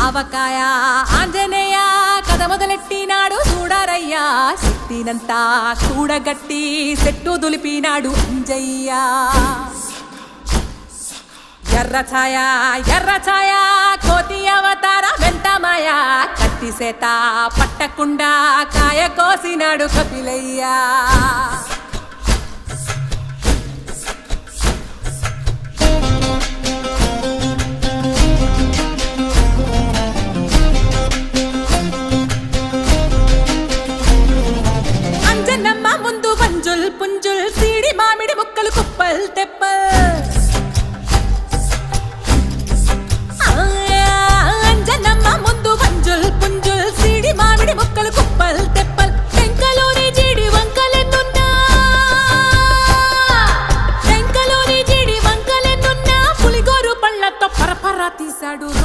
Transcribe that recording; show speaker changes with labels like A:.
A: ఆవకాయ ఆంజనేయ కథ మొదలెట్టినాడు చూడరయ్యా శక్తినంతా కూడగట్టి చెట్టు దులిపినాడు అంజయ్య ఎర్ర ఛాయ కోతి అవతార వెంటమాయ కత్తి సేత పట్టకుండా కాయ కోసినాడు కపిలయ్య